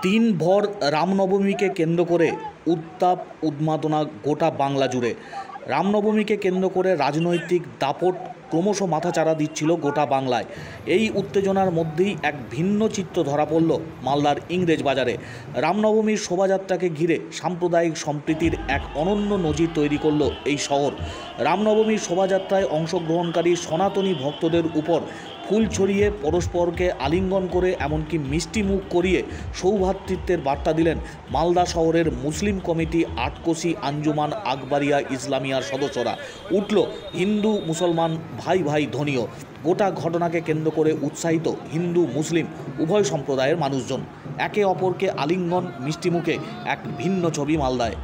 দিনভর রামনবমীকে কেন্দ্র করে উত্তাপ উন্মাদনা গোটা বাংলা জুড়ে। রামনবমীকে কেন্দ্র করে রাজনৈতিক দাপট ক্রমশ মাথাচাড়া দিচ্ছিল গোটা বাংলায়। এই উত্তেজনার মধ্যেই এক ভিন্ন চিত্র ধরা পড়ল মালদার ইংরেজ বাজারে। রামনবমীর শোভাযাত্রাকে ঘিরে সাম্প্রদায়িক সম্প্রীতির এক অনন্য নজির তৈরি করল এই শহর। রামনবমীর শোভাযাত্রায় অংশগ্রহণকারী সনাতনী ভক্তদের উপর ফুল ছড়িয়ে পরস্পরকে আলিঙ্গন করে এমনকি মিষ্টি মুখ করিয়ে সৌভ্রাতৃত্বের বার্তা দিলেন মালদা শহরের মুসলিম কমিটি আটকোশি আঞ্জুমান আকবরিয়া ইসলামিয়ার সদস্যরা। উঠল হিন্দু মুসলমান ভাই ভাই ধ্বনিও। গোটা ঘটনাকে কেন্দ্র করে উৎসাহিত হিন্দু মুসলিম উভয় সম্প্রদায়ের মানুষজন। একে অপরকে আলিঙ্গন মিষ্টিমুখে এক ভিন্ন ছবি মালদায়।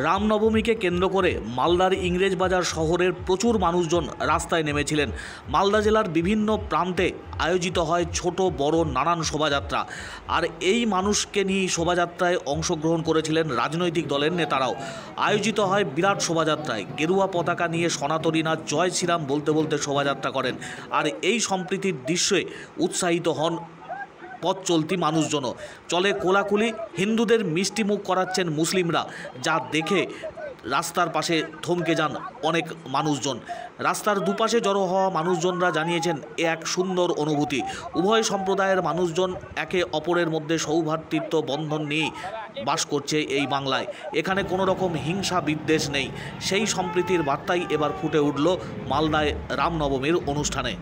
রামনবমীকে কেন্দ্র করে মালদার ইংরেজ বাজার শহরের প্রচুর মানুষজন রাস্তায় নেমেছিলেন। মালদা জেলার বিভিন্ন প্রান্তে আয়োজিত হয় ছোট বড় নানান শোভাযাত্রা। আর এই মানুষকে নিয়ে শোভাযাত্রায় অংশগ্রহণ করেছিলেন রাজনৈতিক দলের নেতারাও। আয়োজিত হয় বিরাট শোভাযাত্রায় গেরুয়া পতাকা নিয়ে সনাতনীরা জয় শ্রীরাম বলতে বলতে শোভাযাত্রা করেন। আর এই সম্প্রীতির দৃশ্যে উৎসাহিত হন পথ চলতি মানুষজনও। চলে কোলাকুলি, হিন্দুদের মিষ্টি মুখ করাচ্ছেন মুসলিমরা, যা দেখে রাস্তার পাশে থমকে যান অনেক মানুষজন। রাস্তার দুপাশে জড়ো হওয়া মানুষজনরা জানিয়েছেন এ এক সুন্দর অনুভূতি। উভয় সম্প্রদায়ের মানুষজন একে অপরের মধ্যে সৌভ্রাতৃত্ব বন্ধন নিয়ে বাস করছে এই বাংলায়। এখানে কোনো রকম হিংসা বিদ্বেষ নেই। সেই সম্প্রীতির বার্তাই এবার ফুটে উঠল মালদায় রামনবমীর অনুষ্ঠানে।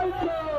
Let's go!